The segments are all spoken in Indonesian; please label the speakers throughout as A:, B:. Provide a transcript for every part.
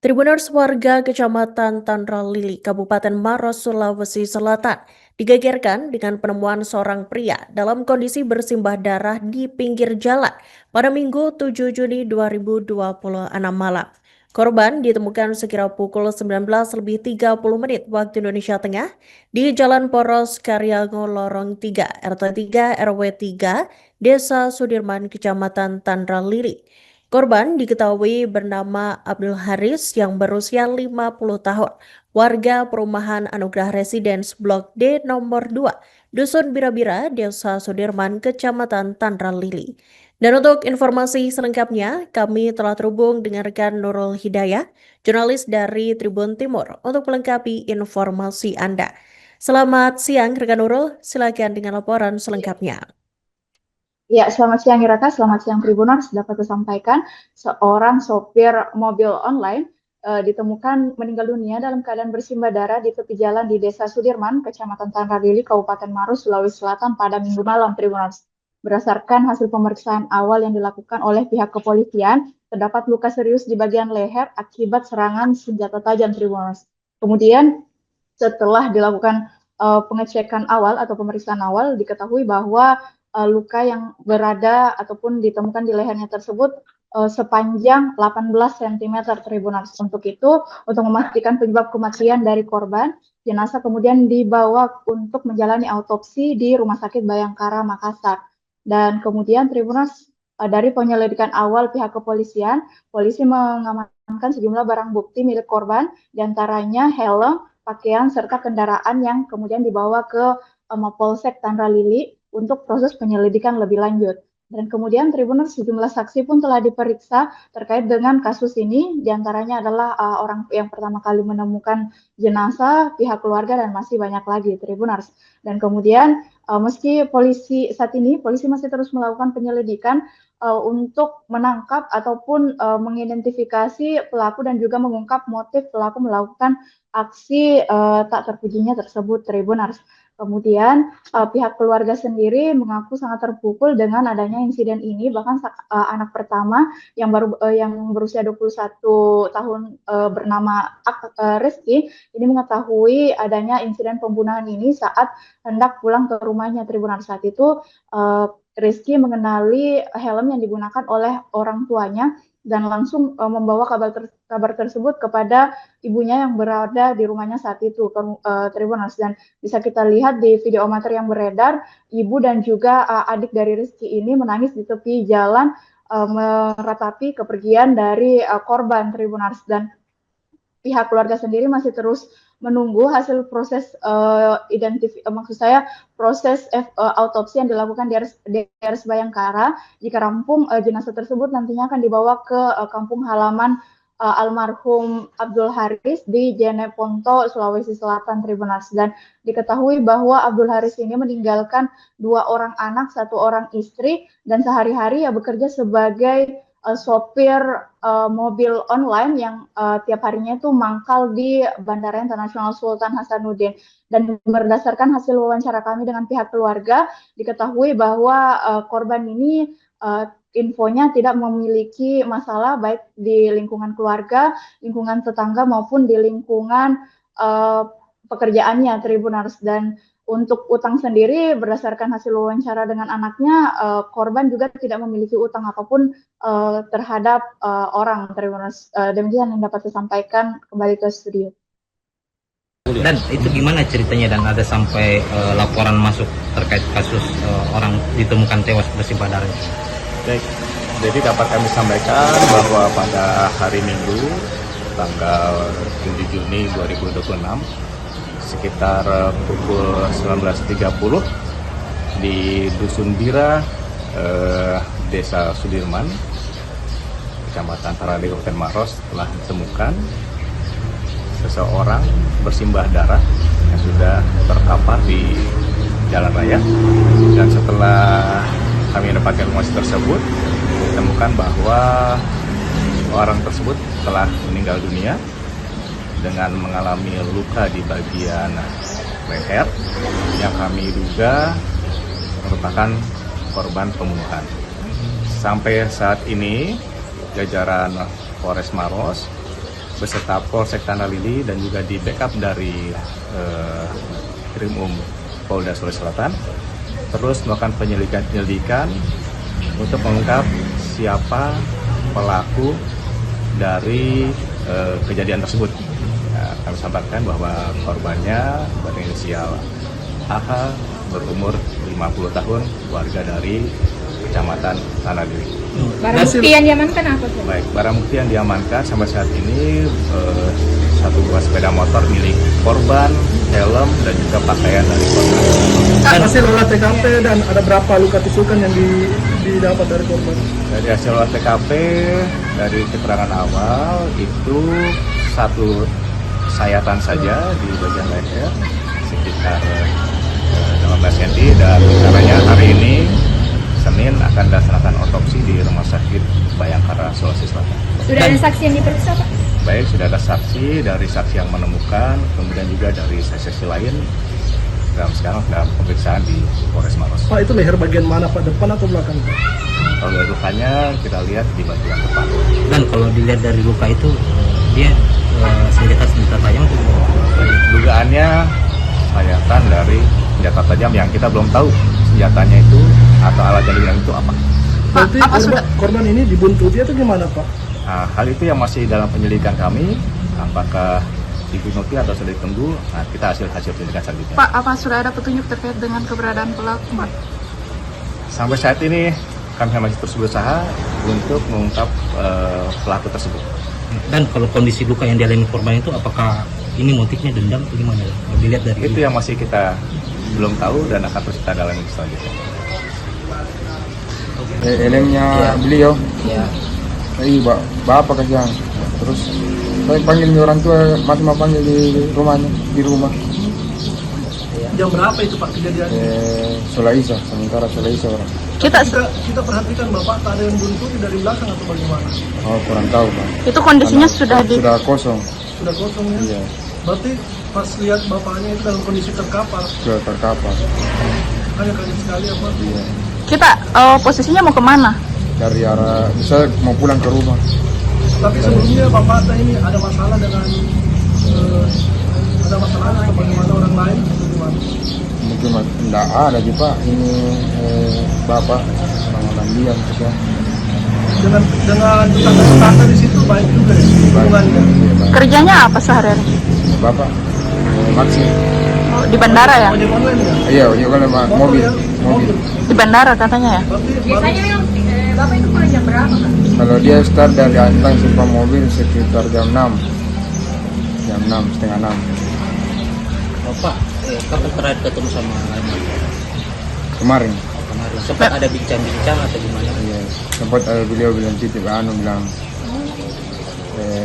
A: Tribuners warga Kecamatan Tanra Lili, Kabupaten Maros, Sulawesi Selatan, digegerkan dengan penemuan seorang pria dalam kondisi bersimbah darah di pinggir jalan pada Minggu 7 Juni 2026 malam. Korban ditemukan sekira pukul 19.30 waktu Indonesia Tengah di Jalan Poros Karyango Lorong 3, RT 3 RW 3, Desa Sudirman, Kecamatan Tanra Lili. Korban diketahui bernama Abdul Haris yang berusia 50 tahun, warga perumahan Anugerah Residence Blok D nomor 2, Dusun Bira-Bira, Desa Sudirman, Kecamatan Tanra Lili. Dan untuk informasi selengkapnya, kami telah terhubung dengan rekan Nurul Hidayah, jurnalis dari Tribun Timur, untuk melengkapi informasi Anda. Selamat siang, rekan Nurul. Silakan dengan laporan selengkapnya.
B: Ya, selamat siang Iraka, selamat siang Tribuners. Dapat saya sampaikan, seorang sopir mobil online ditemukan meninggal dunia dalam keadaan bersimbah darah di tepi jalan di Desa Sudirman, Kecamatan Tanra Lili, Kabupaten Maros, Sulawesi Selatan pada Minggu malam, Tribuners. Berdasarkan hasil pemeriksaan awal yang dilakukan oleh pihak kepolisian, terdapat luka serius di bagian leher akibat serangan senjata tajam, Tribuners. Kemudian, setelah dilakukan pengecekan awal atau pemeriksaan awal, diketahui bahwa luka yang berada ataupun ditemukan di lehernya tersebut sepanjang 18 cm, Tribuners. Untuk itu, untuk memastikan penyebab kematian dari korban, jenazah kemudian dibawa untuk menjalani autopsi di Rumah Sakit Bayangkara, Makassar. Dan kemudian Tribuners, dari penyelidikan awal pihak kepolisian, polisi mengamankan sejumlah barang bukti milik korban, diantaranya helm, pakaian, serta kendaraan yang kemudian dibawa ke Mapolsek Tanra Lili untuk proses penyelidikan lebih lanjut. Dan kemudian Tribuners, sejumlah saksi pun telah diperiksa terkait dengan kasus ini, diantaranya adalah orang yang pertama kali menemukan jenazah, pihak keluarga, dan masih banyak lagi, Tribuners. Dan kemudian meski polisi saat ini, polisi masih terus melakukan penyelidikan untuk menangkap ataupun mengidentifikasi pelaku dan juga mengungkap motif pelaku melakukan aksi tak terpujinya tersebut, Tribuners. Kemudian pihak keluarga sendiri mengaku sangat terpukul dengan adanya insiden ini, bahkan anak pertama yang berusia 21 tahun bernama Rizky ini mengetahui adanya insiden pembunuhan ini saat hendak pulang ke rumahnya, Tribuners. Saat itu Rizky mengenali helm yang digunakan oleh orang tuanya dan langsung membawa kabar tersebut kepada ibunya yang berada di rumahnya saat itu, Tribuners. Dan bisa kita lihat di video amatir yang beredar, ibu dan juga adik dari Rizky ini menangis di tepi jalan meratapi kepergian dari korban, Tribuners. Dan pihak keluarga sendiri masih terus menunggu hasil proses proses autopsi yang dilakukan di RS Bayangkara. Jika rampung, jenazah tersebut nantinya akan dibawa ke kampung halaman almarhum Abdul Haris di Jeneponto, Sulawesi Selatan, Tribuners. Dan diketahui bahwa Abdul Haris ini meninggalkan 2 orang anak, 1 orang istri, dan sehari-hari bekerja sebagai sopir mobil online yang tiap harinya itu mangkal di Bandara Internasional Sultan Hasanuddin. Dan berdasarkan hasil wawancara kami dengan pihak keluarga, diketahui bahwa korban ini infonya tidak memiliki masalah baik di lingkungan keluarga, lingkungan tetangga maupun di lingkungan pekerjaannya, Tribuners. Dan untuk utang sendiri, berdasarkan hasil wawancara dengan anaknya, korban juga tidak memiliki utang apapun terhadap orang, Tribuners. Demikian yang dapat saya sampaikan, kembali ke studio.
C: Dan itu gimana ceritanya, dan ada sampai laporan masuk terkait kasus orang ditemukan tewas bersimbah darah?
D: Baik, jadi dapat kami sampaikan bahwa pada hari Minggu, tanggal 7 Juni 2026, sekitar pukul 19.30 di Dusun Bira, Desa Sudirman, Kecamatan Tanra Lili, Kabupaten Maros, telah ditemukan seseorang bersimbah darah yang sudah terkapar di jalan raya. Dan setelah kami mendapatkan informasi tersebut, ditemukan bahwa orang tersebut telah meninggal dunia dengan mengalami luka di bagian leher yang kami duga merupakan korban pembunuhan. Sampai saat ini, jajaran Polres Maros beserta Polsek Tanah Lili dan juga di backup dari Krimum Polda Sulawesi Selatan terus melakukan penyelidikan untuk mengungkap siapa pelaku dari kejadian tersebut. Nah, kami sampaikan bahwa korbannya berinisial AH berumur 50 tahun, warga dari Kecamatan Tanah Lili.
E: Barang bukti yang diamankan apa tuh?
D: Baik, barang bukti yang diamankan sampai saat ini satu buah sepeda motor milik korban, helm, dan juga pakaian dari korban.
F: Hasil olah TKP dan ada berapa luka tusukan yang didapat dari korban?
D: Dari hasil olah TKP, dari keterangan awal itu satu sayatan saja di bagian leher sekitar 18 cm dan rencananya hari ini Senin akan dilaksanakan otopsi di Rumah Sakit Bayangkara, Sulawesi Selatan.
E: Sudah ada saksi yang diperiksa, Pak?
D: Baik, sudah ada saksi dari saksi yang menemukan, kemudian juga dari saksi lain. Dan sekarang dalam pemeriksaan di Polres Maros.
F: Pak, itu leher bagian mana, Pak? Depan atau belakang, Pak?
D: Kalau dari lukanya kita lihat di bagian depan.
C: Dan kalau dilihat dari luka itu dia senjata tajam atau gimana?
D: Dugaannya sayatan dari senjata tajam yang kita belum tahu senjatanya itu atau alat yang digunakan itu apa.
F: Berarti korban ini dibuntuti atau gimana, Pak?
D: Nah, hal itu yang masih dalam penyelidikan kami. Apakah dibuntuti atau sudah ditunggu? Nah, kita hasil penyelidikan selanjutnya.
G: Pak, apa sudah ada petunjuk terkait dengan keberadaan pelaku, Pak?
D: Sampai saat ini kami masih terus berusaha untuk mengungkap pelaku tersebut.
C: Dan kalau kondisi luka yang dialami korban itu apakah ini motifnya dendam atau gimana? Kalau dilihat dari
D: Itu yang masih kita belum tahu dan akan terus kita dalami selanjutnya.
H: Helmnya beliau,
C: ya.
H: bapak kasihan. Terus saya panggil orang tua, masih mau panggil di rumah.
F: Jam berapa itu, Pak, kejadian?
H: Solaisa, sementara Solaisa orang.
F: Kita perhatikan Bapak tak ada yang buntuti dari belakang atau bagaimana?
H: Oh, kurang tahu, Pak.
G: Itu kondisinya sudah
H: kosong.
F: Sudah kosong ya?
H: Iya,
F: Berarti pas lihat bapaknya itu dalam kondisi terkapar.
H: sudah terkapar.
F: Hanya kaget sekali apa?
H: Iya.
G: kita posisinya mau kemana?
H: Dari arah, bisa mau pulang ke rumah.
F: Tapi sebelumnya Bapak ini ada masalah dengan atau bagaimana orang lain? Bagaimana?
H: Mungkin tidak ada sih, Pak. Ini bapak orang diam saja.
F: Dengan tetangga di situ baik juga ya hubungannya.
H: Iya, Pak.
G: Kerjanya apa sehari-hari?
H: Bapak maksi.
G: Oh, di bandara ya?
F: Ojek online ya?
H: Iya, kalau mobil.
G: Di bandara katanya ya?
F: Biasanya
E: Bapak itu pulang jam berapa, Pak?
H: Kalau dia start dari Antang Simpang mobil sekitar jam 6, setengah 6.
C: Bapak, kapan terakhir ketemu sama almarhum?
H: Kemarin.
C: Kemarin sempat ada bincang-bincang atau gimana?
H: Iya, sempat beliau bilang titip bilang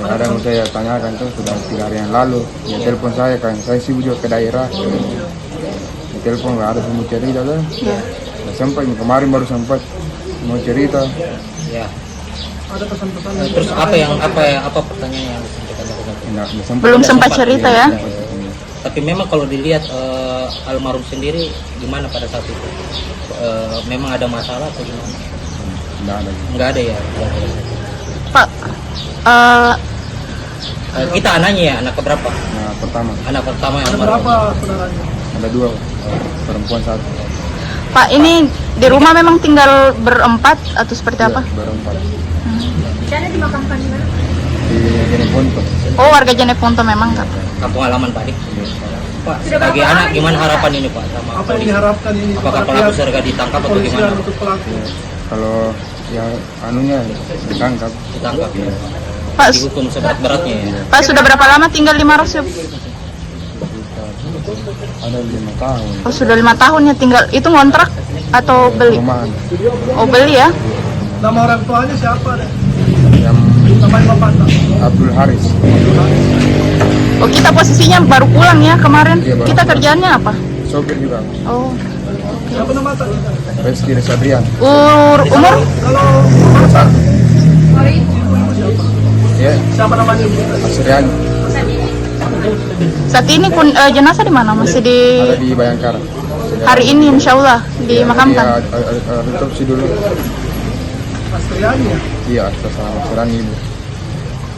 H: ada yang saya tanyakan tuh sudah 3 hari yang lalu. Ya telepon saya kan, saya sibuk juga ke daerah. Ya, telepon nggak ada semua cerita tuh.
G: Iya.
H: Nah, sempat kemarin baru sempat mau cerita.
C: Ya.
F: ada pesan-pesan yang
C: Terus apa pertanyaan yang disampaikan Bapak?
H: Nggak sempat.
G: Belum sempat cerita ya?
C: Tapi memang kalau dilihat almarhum sendiri gimana pada saat itu? Memang ada masalah atau gimana?
H: Nggak ada.
C: Enggak ada ya.
G: Pak,
C: Kita anaknya ya, anak keberapa?
H: Nah, pertama
C: Anak pertama yang
F: ada
C: almarhum.
F: berapa saudaranya?
H: ada 2, perempuan 1.
G: Pak ini di rumah memang tinggal berempat atau seperti apa?
H: Iya, berempat.
E: Sana dimakamkan di mana?
H: Di Jeneponto.
G: Oh, warga Jeneponto memang kan?
C: Kampung halaman Pak Dik. Pak,
E: Sudah
C: sebagai
E: berapa
C: anak
E: lama
C: gimana
E: ini,
C: harapan ini Pak? Sama
F: Apa yang
C: polisi?
F: diharapkan ini?
C: Apakah
F: kepada
C: pelaku
F: pihak
C: segera ditangkap atau
F: kepolisian
C: gimana?
F: untuk pelaku?
H: Kalau yang anunya ditangkap.
C: Ditangkap.
G: Pak,
C: Dihukum seberat-beratnya ya.
G: Pak sudah berapa lama tinggal di Maros ya?
H: Ada 5 tahun.
G: Oh, sudah 5 tahun ya tinggal. Itu ngontrak atau beli?
H: Rumahan
G: Oh, beli ya?
F: Nama orang tuanya siapa deh?
H: yang
F: Namanya Bapak tak?
H: Abdul Haris.
G: Oh, kita posisinya baru pulang ya kemarin.
H: Iya, baru
G: Kita
H: pulang.
G: kerjaannya apa?
H: Sopir juga.
G: Oh,
F: Siapa nama tak?
H: Reski Resadrian.
G: umur?
F: Kalau Bapak
H: Ya,
F: siapa namanya?
H: Asrian
G: Saat ini jenazah di mana? Masih di
H: ada di Bayangkara.
G: hari ini insya Allah dimakamkan.
H: Iya, otopsi dulu.
F: Astriani ya?
H: Iya, atas Asrian ibu.